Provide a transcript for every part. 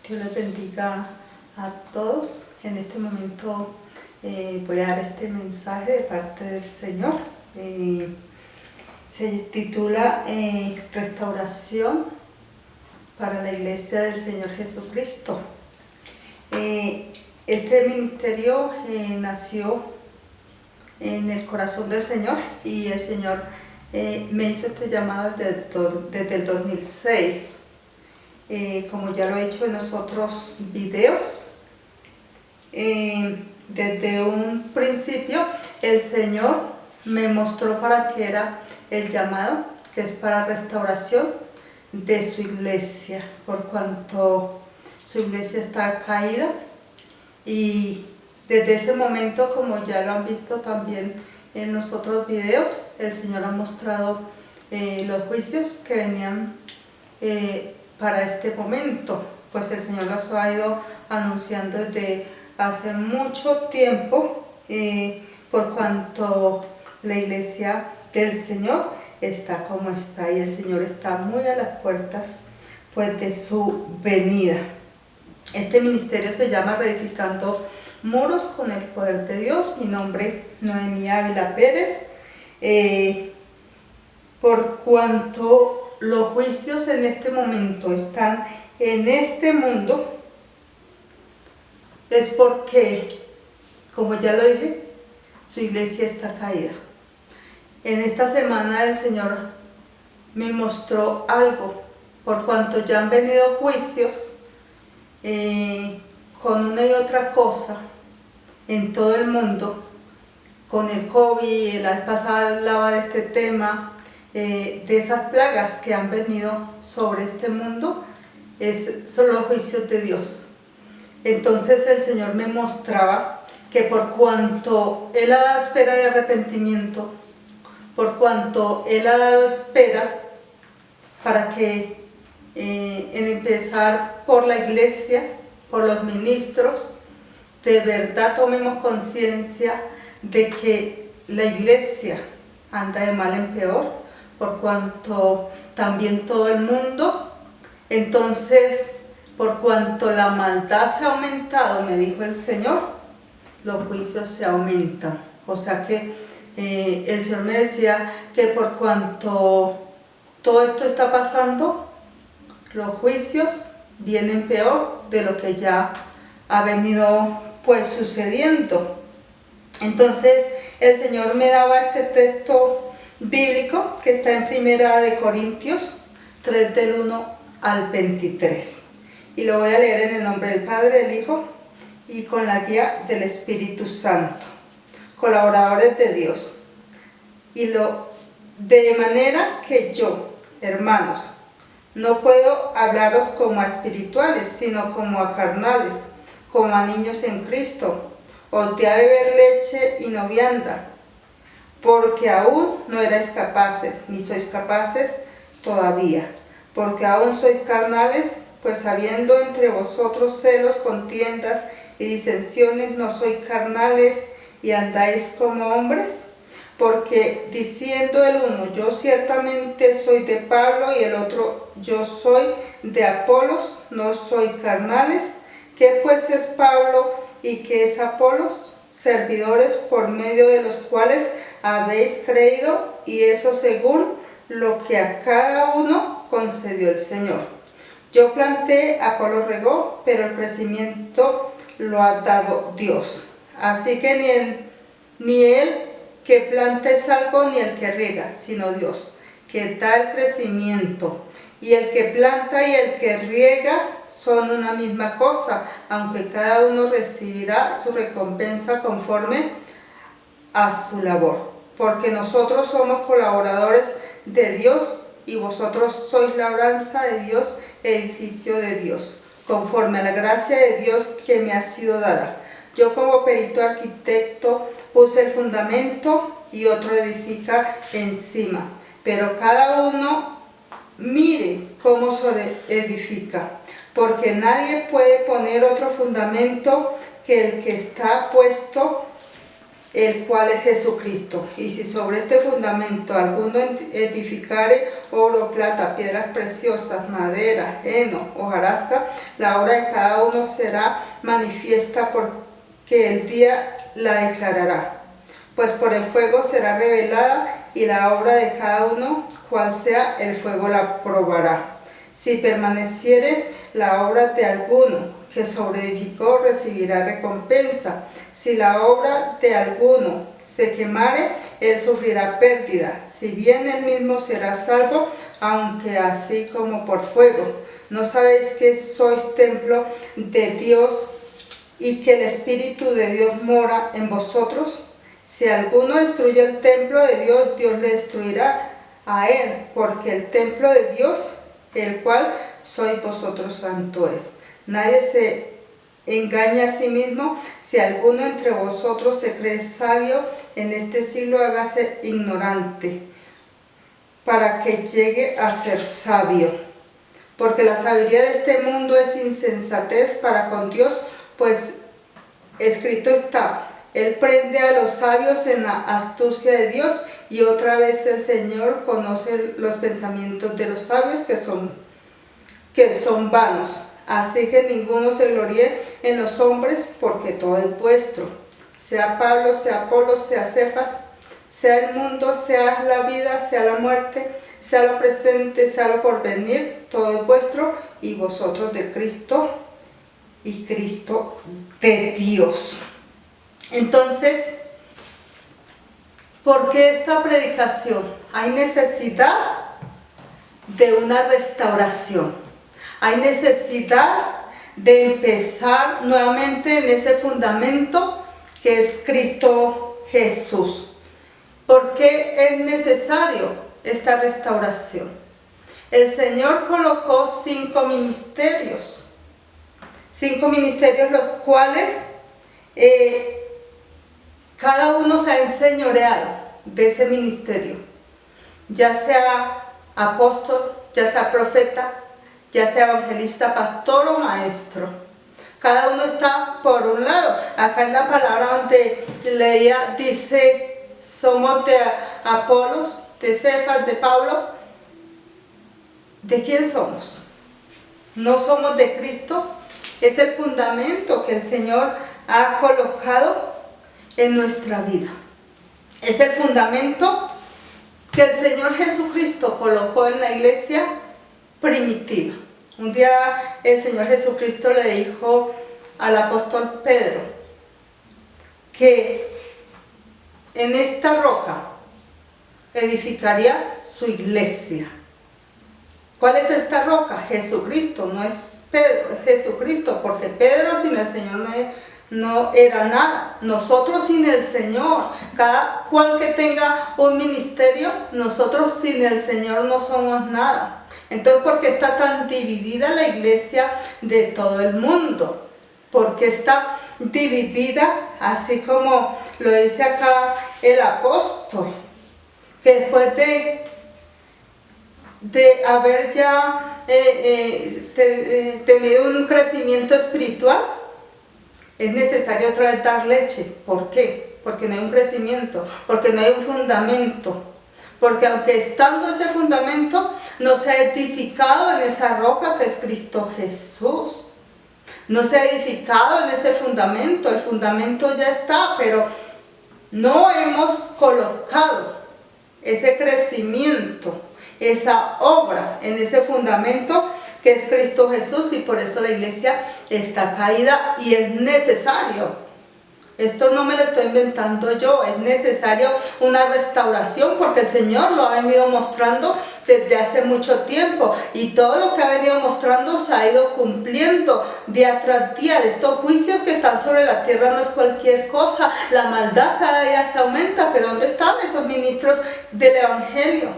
Dios les bendiga a todos. En este momento voy a dar este mensaje de parte del Señor. Se titula Restauración para la Iglesia del Señor Jesucristo. Este ministerio nació en el corazón del Señor y el Señor me hizo este llamado desde el 2006. Como ya lo he hecho en los otros videos, desde un principio el Señor me mostró para qué era el llamado, que es para restauración de su iglesia, por cuanto su iglesia está caída. Y desde ese momento, como ya lo han visto también en los otros videos, el Señor ha mostrado los juicios que venían para este momento, pues el Señor los ha ido anunciando desde hace mucho tiempo, por cuanto la iglesia del Señor está como está y el Señor está muy a las puertas pues de su venida. Este ministerio se llama Reedificando Muros con el Poder de Dios. Mi nombre es Noemí Ávila Pérez. Por cuanto los juicios en este momento están en este mundo, es porque, como ya lo dije, su iglesia está caída. En esta semana el Señor me mostró algo, por cuanto ya han venido juicios con una y otra cosa en todo el mundo, con el COVID. La vez pasada hablaba de este tema, de esas plagas que han venido sobre este mundo, son los juicios de Dios. Entonces el Señor me mostraba que por cuanto Él ha dado espera de arrepentimiento, por cuanto Él ha dado espera para que en empezar por la iglesia, por los ministros, de verdad tomemos conciencia de que la iglesia anda de mal en peor, por cuanto también todo el mundo. Entonces, por cuanto la maldad se ha aumentado, me dijo el Señor, los juicios se aumentan. O sea que el Señor me decía que por cuanto todo esto está pasando, los juicios vienen peor de lo que ya ha venido pues sucediendo. Entonces el Señor me daba este texto bíblico que está en Primera de Corintios 3 del 1 al 23 y lo voy a leer en el nombre del Padre, del Hijo y con la guía del Espíritu Santo, colaboradores de Dios. De manera que yo, hermanos, no puedo hablaros como a espirituales, sino como a carnales, como a niños en Cristo. Os di a beber leche y no vianda, porque aún no erais capaces, ni sois capaces todavía, porque aún sois carnales, pues habiendo entre vosotros celos, contiendas y disensiones, ¿no sois carnales y andáis como hombres? Porque diciendo el uno, yo ciertamente soy de Pablo, y el otro, yo soy de Apolos, ¿no sois carnales? ¿Qué pues es Pablo y qué es Apolos? Servidores por medio de los cuales habéis creído, y eso según lo que a cada uno concedió el Señor. Yo planté, Apolo regó, pero el crecimiento lo ha dado Dios. Así que ni él que planta es algo, ni el que riega, sino Dios, que da el crecimiento. Y el que planta y el que riega son una misma cosa, aunque cada uno recibirá su recompensa conforme a su labor. Porque nosotros somos colaboradores de Dios, y vosotros sois labranza de Dios, edificio de Dios, conforme a la gracia de Dios que me ha sido dada. Yo como perito arquitecto puse el fundamento y otro edifica encima, pero cada uno mire cómo se edifica, porque nadie puede poner otro fundamento que el que está puesto, el cual es Jesucristo. Y si sobre este fundamento alguno edificare oro, plata, piedras preciosas, madera, heno, hojarasca, la obra de cada uno será manifiesta, porque el día la declarará. Pues por el fuego será revelada, y la obra de cada uno, cual sea, el fuego la probará. Si permaneciere la obra de alguno que sobreedificó, recibirá recompensa. Si la obra de alguno se quemare, él sufrirá pérdida, si bien él mismo será salvo, aunque así como por fuego. ¿No sabéis que sois templo de Dios y que el Espíritu de Dios mora en vosotros? Si alguno destruye el templo de Dios, Dios le destruirá a él, porque el templo de Dios, el cual sois vosotros, santo es. Nadie se engaña a sí mismo. Si alguno entre vosotros se cree sabio en este siglo, hágase ignorante, para que llegue a ser sabio. Porque la sabiduría de este mundo es insensatez para con Dios, pues escrito está: Él prende a los sabios en la astucia de Dios. Y otra vez el Señor conoce los pensamientos de los sabios, que son vanos. Así que ninguno se gloríe en los hombres, porque todo es vuestro. Sea Pablo, sea Apolos, sea Cefas, sea el mundo, sea la vida, sea la muerte, sea lo presente, sea lo porvenir, todo es vuestro, y vosotros de Cristo, y Cristo de Dios. Entonces, ¿por qué esta predicación? Hay necesidad de una restauración. Hay necesidad de empezar nuevamente en ese fundamento que es Cristo Jesús. ¿Por qué es necesario esta restauración? El Señor colocó 5 ministerios. 5 ministerios los cuales cada uno se ha enseñoreado de ese ministerio. Ya sea apóstol, ya sea profeta, ya sea evangelista, pastor o maestro. Cada uno está por un lado. Acá en la palabra donde leía dice: somos de Apolos, de Cefas, de Pablo. ¿De quién somos? ¿No somos de Cristo? Es el fundamento que el Señor ha colocado en nuestra vida. Es el fundamento que el Señor Jesucristo colocó en la iglesia primitiva. Un día el Señor Jesucristo le dijo al apóstol Pedro que en esta roca edificaría su iglesia. ¿Cuál es esta roca? Jesucristo, no es Pedro, es Jesucristo, porque Pedro sin el Señor no era nada. Nosotros sin el Señor, cada cual que tenga un ministerio, nosotros sin el Señor no somos nada. Entonces, ¿por qué está tan dividida la iglesia de todo el mundo? Porque está dividida, así como lo dice acá el apóstol, que después de haber ya tenido un crecimiento espiritual, es necesario otra vez dar leche. ¿Por qué? Porque no hay un crecimiento, porque no hay un fundamento. Porque aunque estando ese fundamento, no se ha edificado en esa roca que es Cristo Jesús. No se ha edificado en ese fundamento. El fundamento ya está, pero no hemos colocado ese crecimiento, esa obra en ese fundamento que es Cristo Jesús, y por eso la iglesia está caída y es necesario. Esto no me lo estoy inventando yo, es necesario una restauración, porque el Señor lo ha venido mostrando desde hace mucho tiempo, y todo lo que ha venido mostrando se ha ido cumpliendo día tras día. De estos juicios que están sobre la tierra no es cualquier cosa, la maldad cada día se aumenta, pero ¿dónde están esos ministros del Evangelio?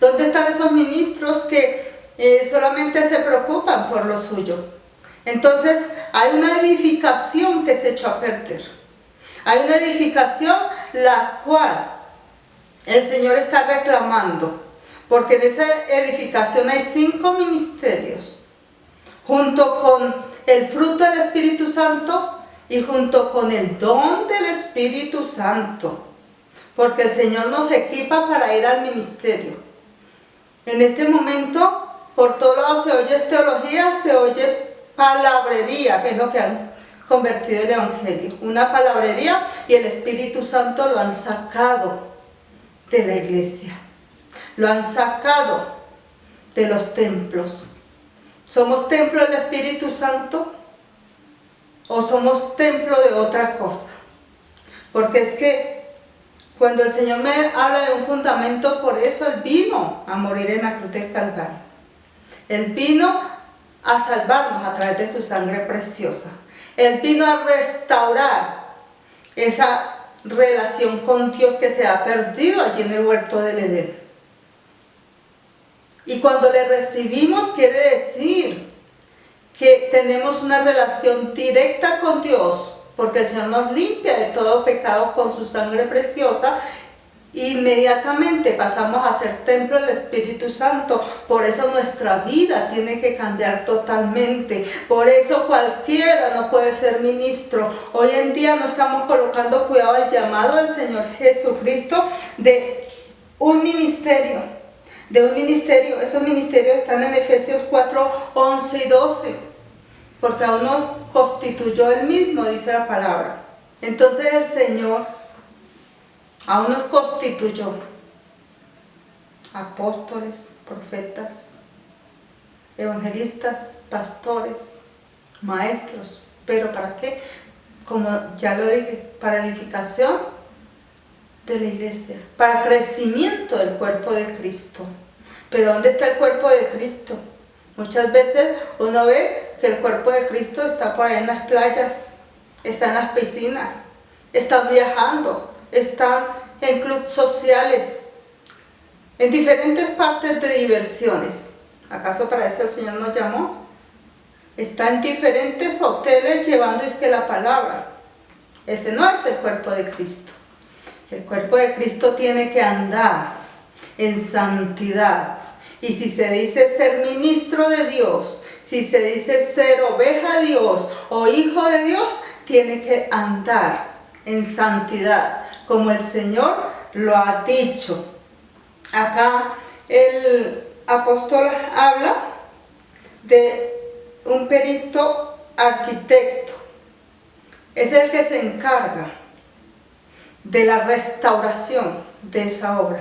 ¿Dónde están esos ministros que solamente se preocupan por lo suyo? Entonces hay una edificación que se echó a perder. Hay una edificación la cual el Señor está reclamando, porque en esa edificación hay 5 ministerios, junto con el fruto del Espíritu Santo y junto con el don del Espíritu Santo, porque el Señor nos equipa para ir al ministerio. En este momento, por todos lados se oye teología, se oye palabrería, que es lo que han convertido el Evangelio. Una palabrería, y el Espíritu Santo lo han sacado de la iglesia. Lo han sacado de los templos. ¿Somos templo del Espíritu Santo o somos templo de otra cosa? Porque es que cuando el Señor me habla de un fundamento, por eso Él vino a morir en la cruz del Calvario. Él vino a salvarnos a través de su sangre preciosa. Él vino a restaurar esa relación con Dios que se ha perdido allí en el huerto del Edén. Y cuando le recibimos quiere decir que tenemos una relación directa con Dios, porque el Señor nos limpia de todo pecado con su sangre preciosa. Inmediatamente pasamos a ser templo del Espíritu Santo. Por eso nuestra vida tiene que cambiar totalmente. Por eso cualquiera no puede ser ministro. Hoy en día no estamos colocando cuidado al llamado del Señor Jesucristo de un ministerio. Esos ministerios están en Efesios 4, 11 y 12. Porque aún no constituyó Él mismo, dice la palabra. Entonces el Señor aún nos constituyó apóstoles, profetas, evangelistas, pastores, maestros. ¿Pero para qué? Como ya lo dije, para edificación de la iglesia, para crecimiento del cuerpo de Cristo. ¿Pero dónde está el cuerpo de Cristo? Muchas veces uno ve que el cuerpo de Cristo está por ahí en las playas, está en las piscinas, están viajando, están en clubes sociales, en diferentes partes de diversiones. ¿Acaso para eso el Señor nos llamó? Está en diferentes hoteles llevando la palabra. Ese no es el cuerpo de Cristo. El cuerpo de Cristo tiene que andar en santidad. Y si se dice ser ministro de Dios, si se dice ser oveja de Dios o hijo de Dios, tiene que andar en santidad, como el Señor lo ha dicho. Acá el apóstol habla de un perito arquitecto. Es el que se encarga de la restauración de esa obra.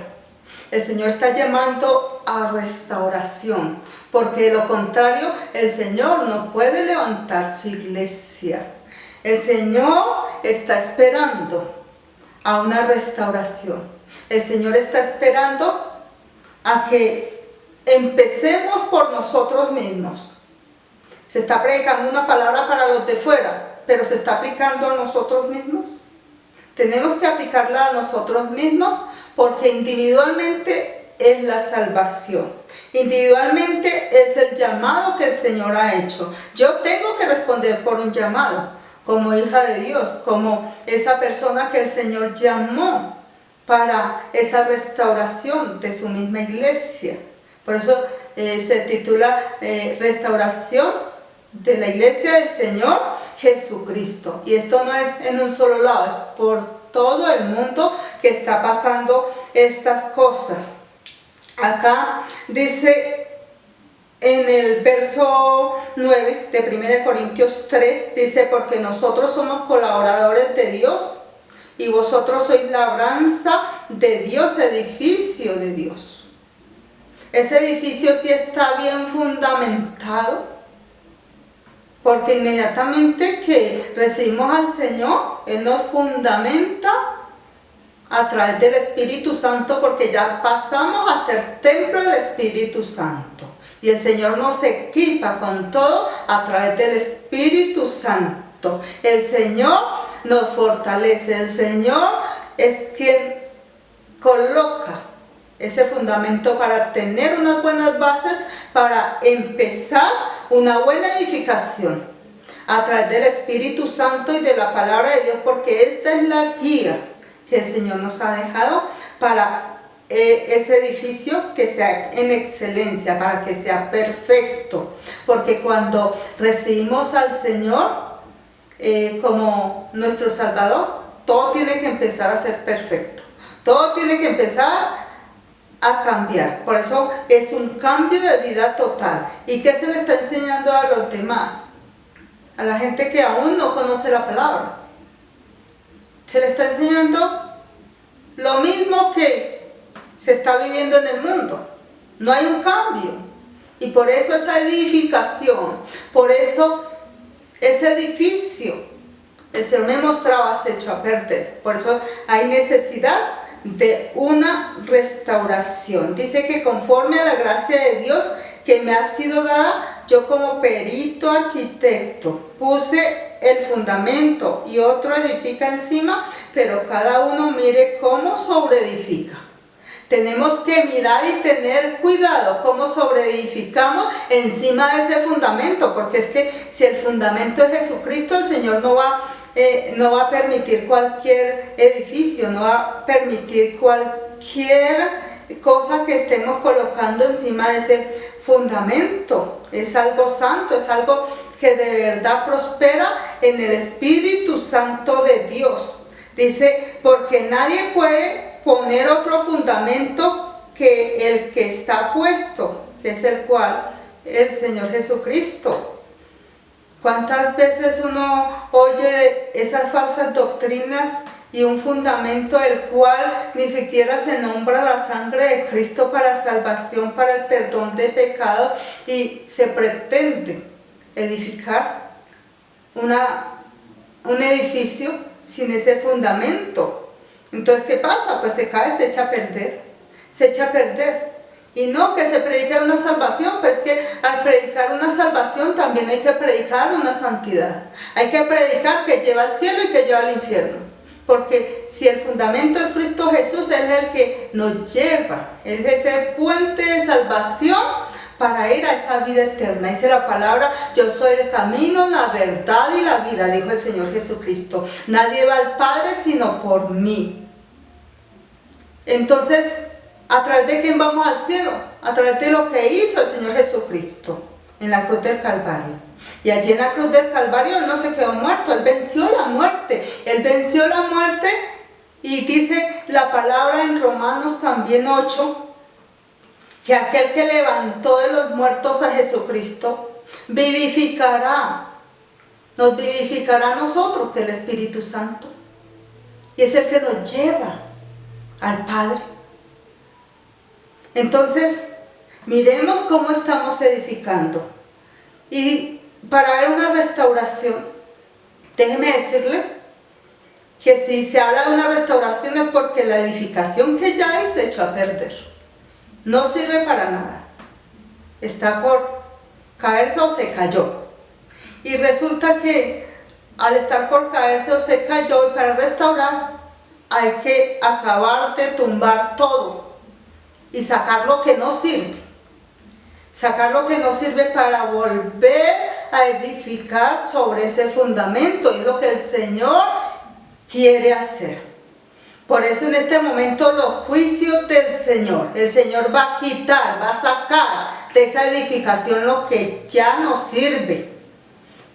El Señor está llamando a restauración, porque de lo contrario el Señor no puede levantar su iglesia. El Señor está esperando a una restauración. El Señor está esperando a que empecemos por nosotros mismos. Se está predicando una palabra para los de fuera, pero ¿se está aplicando a nosotros mismos? Tenemos que aplicarla a nosotros mismos, porque individualmente es la salvación. Individualmente es el llamado que el Señor ha hecho. Yo tengo que responder por un llamado, como hija de Dios, como esa persona que el Señor llamó para esa restauración de su misma iglesia. Por eso se titula Restauración de la Iglesia del Señor Jesucristo. Y esto no es en un solo lado, es por todo el mundo que está pasando estas cosas. Acá dice en el verso 9 de 1 Corintios 3, dice: porque nosotros somos colaboradores de Dios y vosotros sois labranza de Dios, edificio de Dios. Ese edificio sí está bien fundamentado, porque inmediatamente que recibimos al Señor, Él nos fundamenta a través del Espíritu Santo, porque ya pasamos a ser templo del Espíritu Santo. Y el Señor nos equipa con todo a través del Espíritu Santo. El Señor nos fortalece. El Señor es quien coloca ese fundamento para tener unas buenas bases, para empezar una buena edificación a través del Espíritu Santo y de la palabra de Dios, porque esta es la guía que el Señor nos ha dejado para ese edificio que sea en excelencia, para que sea perfecto. Porque cuando recibimos al Señor, como nuestro Salvador, todo tiene que empezar a ser perfecto. Todo tiene que empezar a cambiar. Por eso es un cambio de vida total. ¿Y qué se le está enseñando a los demás? A la gente que aún no conoce la palabra. Se le está enseñando lo mismo que se está viviendo en el mundo. No hay un cambio. Y por eso esa edificación, por eso ese edificio, el Señor me mostraba, se echó a perder. Por eso hay necesidad de una restauración. Dice que conforme a la gracia de Dios que me ha sido dada, yo como perito arquitecto puse el fundamento y otro edifica encima, pero cada uno mire cómo sobreedifica. Tenemos que mirar y tener cuidado cómo sobreedificamos encima de ese fundamento, porque es que si el fundamento es Jesucristo, el Señor no va a permitir cualquier edificio, no va a permitir cualquier cosa que estemos colocando encima de ese fundamento. Es algo santo, es algo que de verdad prospera en el Espíritu Santo de Dios. Dice, porque nadie puede poner otro fundamento que el que está puesto, que es el cual, el Señor Jesucristo. ¿Cuántas veces uno oye esas falsas doctrinas y un fundamento del cual ni siquiera se nombra la sangre de Cristo para salvación, para el perdón de pecados, y se pretende edificar un edificio sin ese fundamento? Entonces, ¿qué pasa? Pues se cae, se echa a perder, se echa a perder. Y no que se predique una salvación, pero es que al predicar una salvación también hay que predicar una santidad. Hay que predicar que lleva al cielo y que lleva al infierno. Porque si el fundamento es Cristo Jesús, Él es el que nos lleva. Él es ese puente de salvación para ir a esa vida eterna. Dice la palabra, yo soy el camino, la verdad y la vida, dijo el Señor Jesucristo. Nadie va al Padre sino por mí. Entonces, ¿a través de quién vamos al cielo? A través de lo que hizo el Señor Jesucristo en la cruz del Calvario. Y allí en la cruz del Calvario Él no se quedó muerto, Él venció la muerte. Él venció la muerte, y dice la palabra en Romanos también 8, que aquel que levantó de los muertos a Jesucristo vivificará, nos vivificará a nosotros, que es el Espíritu Santo. Y es el que nos lleva al Padre. Entonces, miremos cómo estamos edificando. Y para ver una restauración, déjeme decirle que si se habla de una restauración es porque la edificación que ya hay se echó a perder. No sirve para nada. Está por caerse o se cayó. Y resulta que al estar por caerse o se cayó, y para restaurar hay que acabar de tumbar todo y sacar lo que no sirve. Sacar lo que no sirve para volver a edificar sobre ese fundamento. Y es lo que el Señor quiere hacer. Por eso en este momento los juicios del Señor, el Señor va a quitar, va a sacar de esa edificación lo que ya no sirve.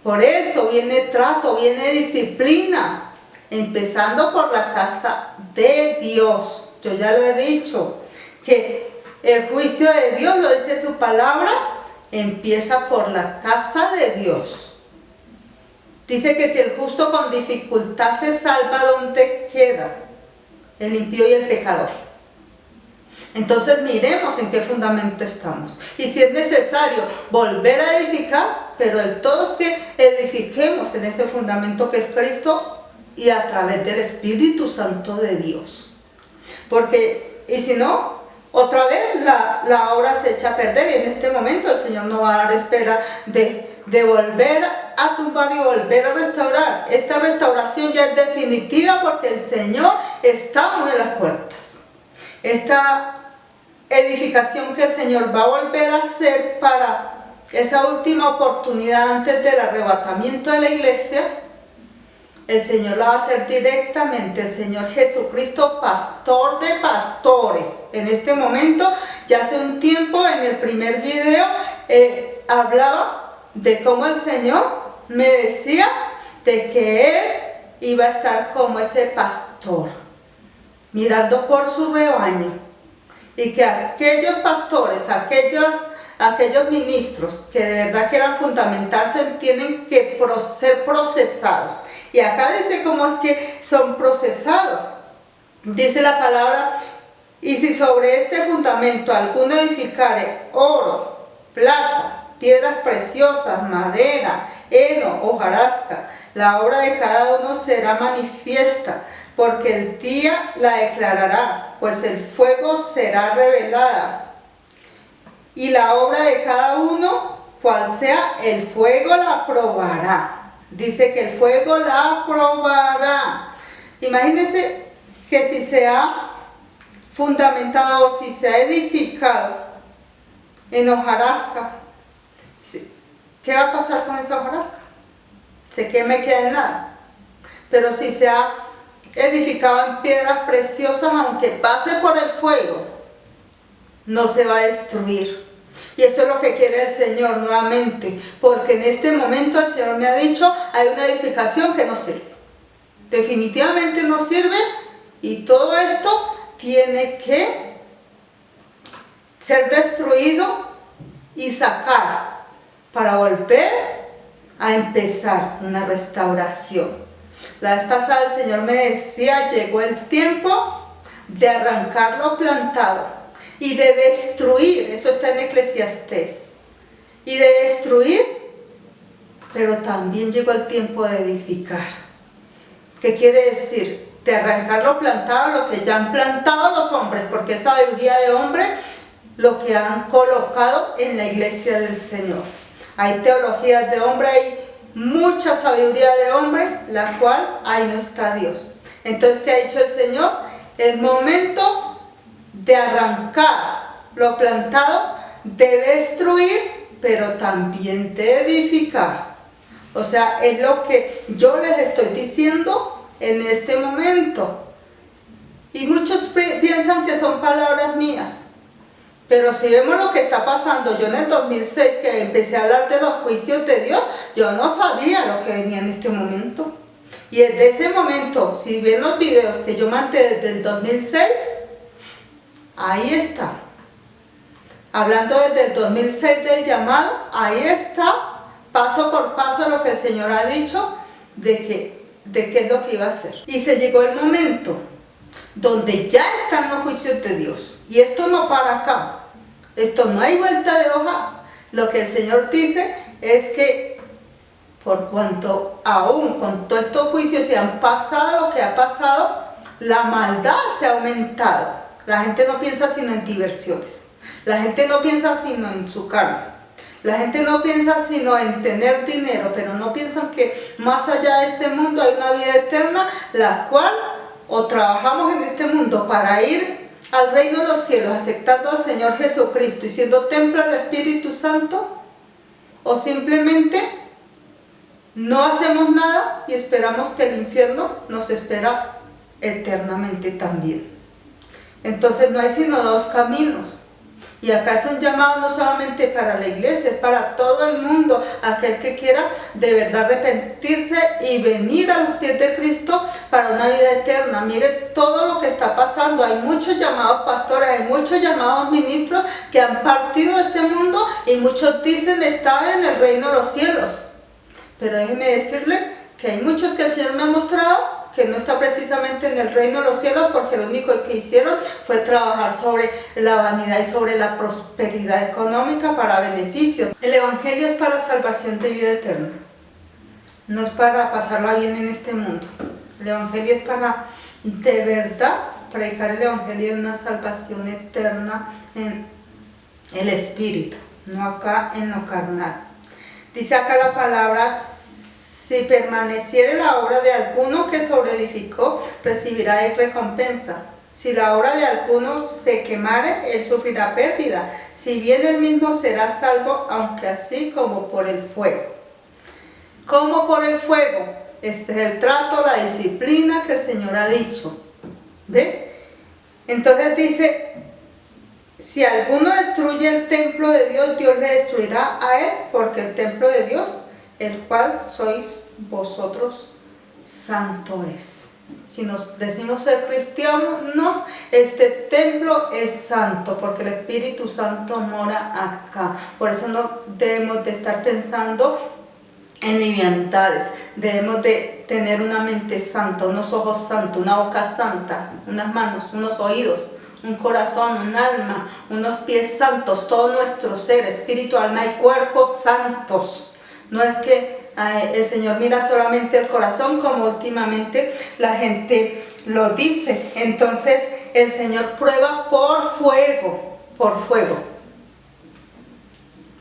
Por eso viene trato, viene disciplina, empezando por la casa de Dios. Yo ya lo he dicho, que el juicio de Dios, lo dice su palabra, empieza por la casa de Dios. Dice que si el justo con dificultad se salva, ¿dónde queda el impío y el pecador? Entonces miremos en qué fundamento estamos. Y si es necesario volver a edificar, pero el todo es que edifiquemos en ese fundamento que es Cristo y a través del Espíritu Santo de Dios. Porque, y si no, otra vez la obra se echa a perder, y en este momento el Señor no va a dar espera de volver a tumbar y volver a restaurar. Esta restauración ya es definitiva, porque el Señor está muy en las puertas. Esta edificación que el Señor va a volver a hacer para esa última oportunidad antes del arrebatamiento de la iglesia, el Señor la va a hacer directamente el Señor Jesucristo, pastor de pastores. En este momento, ya hace un tiempo en el primer video, hablaba de cómo el Señor me decía de que Él iba a estar como ese pastor, mirando por su rebaño, y que aquellos pastores, aquellos ministros que de verdad quieran fundamentarse, tienen que ser procesados. Y acá dice cómo es que son procesados. Dice la palabra: y si sobre este fundamento alguno edificare oro, plata, piedras preciosas, madera, heno, hojarasca, la obra de cada uno será manifiesta, porque el día la declarará, pues el fuego será revelada. Y la obra de cada uno, cual sea, el fuego la probará. Dice que el fuego la probará. Imagínense que si se ha fundamentado, si se ha edificado en hojarasca, ¿qué va a pasar con esa hojarasca? Se quema y queda en nada. Pero si se ha edificado en piedras preciosas, aunque pase por el fuego, no se va a destruir. Y eso es lo que quiere el Señor nuevamente, porque en este momento el Señor me ha dicho: hay una edificación que no sirve, definitivamente no sirve, y todo esto tiene que ser destruido y sacar para volver a empezar una restauración. La vez pasada el Señor me decía: llegó el tiempo de arrancar lo plantado y de destruir. Eso está en Eclesiastés. Y de destruir, pero también llegó el tiempo de edificar. ¿Qué quiere decir? De arrancar lo plantado, lo que ya han plantado los hombres, porque es sabiduría de hombre lo que han colocado en la iglesia del Señor. Hay teologías de hombre, hay mucha sabiduría de hombre, la cual ahí no está Dios. Entonces, ¿qué ha dicho el Señor? El momento de arrancar lo plantado, de destruir, pero también de edificar. O sea, es lo que yo les estoy diciendo en este momento. Y muchos piensan que son palabras mías. Pero si vemos lo que está pasando, yo en el 2006 que empecé a hablar de los juicios de Dios, yo no sabía lo que venía en este momento. Y desde ese momento, si ven los videos que yo mandé desde el 2006, ahí está. Hablando desde el 2006 del llamado, ahí está, paso por paso lo que el Señor ha dicho de qué es lo que iba a hacer. Y se llegó el momento donde ya están los juicios de Dios. Y esto no para acá, esto no hay vuelta de hoja. Lo que el Señor dice es que por cuanto aún con todos estos juicios se han pasado lo que ha pasado, la maldad se ha aumentado. La gente no piensa sino en diversiones, la gente no piensa sino en su carne, la gente no piensa sino en tener dinero, pero no piensan que más allá de este mundo hay una vida eterna, la cual o trabajamos en este mundo para ir al reino de los cielos, aceptando al Señor Jesucristo y siendo templo del Espíritu Santo, o simplemente no hacemos nada y esperamos que el infierno nos espera eternamente también. Entonces no hay sino dos caminos. Y acá es un llamado no solamente para la iglesia, es para todo el mundo, aquel que quiera de verdad arrepentirse y venir a los pies de Cristo para una vida eterna. Mire todo lo que está pasando, hay muchos llamados pastores, hay muchos llamados ministros que han partido de este mundo y muchos dicen estar en el reino de los cielos. Pero déjeme decirle que hay muchos que el Señor me ha mostrado que no está precisamente en el reino de los cielos, porque lo único que hicieron fue trabajar sobre la vanidad y sobre la prosperidad económica para beneficio. El Evangelio es para salvación de vida eterna, no es para pasarla bien en este mundo. El Evangelio es para de verdad predicar el Evangelio de una salvación eterna en el Espíritu, no acá en lo carnal. Dice acá la palabra: si permaneciere la obra de alguno que sobreedificó, recibirá recompensa. Si la obra de alguno se quemare, él sufrirá pérdida. Si bien él mismo será salvo, aunque así como por el fuego. ¿Cómo por el fuego? Este es el trato, la disciplina que el Señor ha dicho. ¿Ve? Entonces dice: si alguno destruye el templo de Dios, Dios le destruirá a él, porque el templo de Dios, el cual sois vosotros santo es. Si nos decimos ser cristianos, este templo es santo, porque el Espíritu Santo mora acá. Por eso no debemos de estar pensando en liviandades, debemos de tener una mente santa, unos ojos santos, una boca santa, unas manos, unos oídos, un corazón, un alma, unos pies santos, todo nuestro ser, espíritu, alma y cuerpo santos. No es que el Señor mira solamente el corazón, como últimamente la gente lo dice. Entonces el Señor prueba por fuego, por fuego.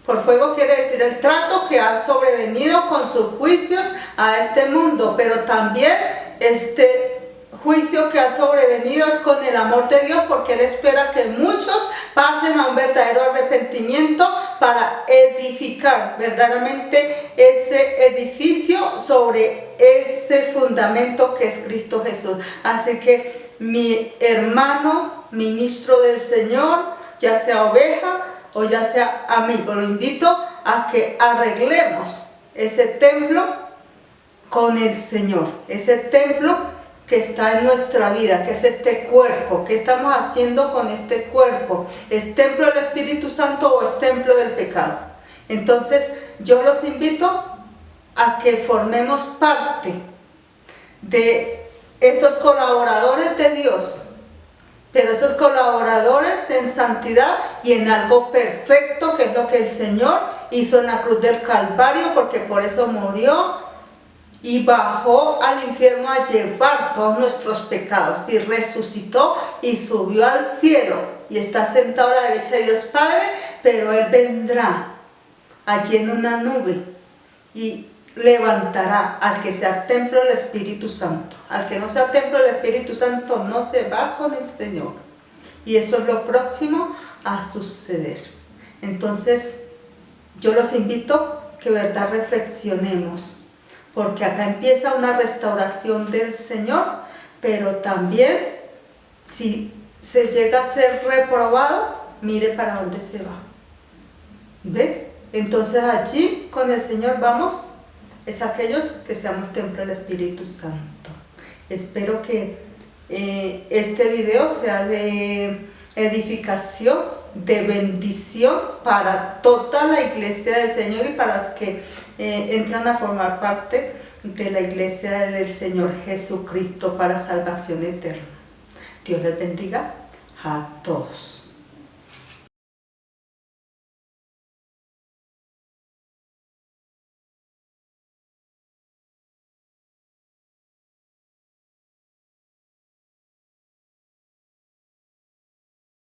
Por fuego quiere decir el trato que ha sobrevenido con sus juicios a este mundo, pero también este juicio que ha sobrevenido es con el amor de Dios, porque Él espera que muchos pasen a un verdadero arrepentimiento para edificar verdaderamente ese edificio sobre ese fundamento que es Cristo Jesús. Así que mi hermano, ministro del Señor, ya sea oveja o ya sea amigo, lo invito a que arreglemos ese templo con el Señor, ese templo que está en nuestra vida, que es este cuerpo. ¿Qué estamos haciendo con este cuerpo? ¿Es templo del Espíritu Santo o es templo del pecado? Entonces yo los invito a que formemos parte de esos colaboradores de Dios, pero esos colaboradores en santidad y en algo perfecto, que es lo que el Señor hizo en la cruz del Calvario, porque por eso murió y bajó al infierno a llevar todos nuestros pecados, y resucitó y subió al cielo y está sentado a la derecha de Dios Padre, pero Él vendrá allí en una nube y levantará al que sea templo del Espíritu Santo. Al que no sea templo del Espíritu Santo no se va con el Señor, y eso es lo próximo a suceder. Entonces yo los invito que verdad reflexionemos, porque acá empieza una restauración del Señor, pero también si se llega a ser reprobado, mire para dónde se va. ¿Ve? Entonces allí con el Señor vamos, es aquellos que seamos templo del Espíritu Santo. Espero que este video sea de edificación, de bendición para toda la iglesia del Señor y para que entran a formar parte de la iglesia del Señor Jesucristo para salvación eterna. Dios les bendiga a todos.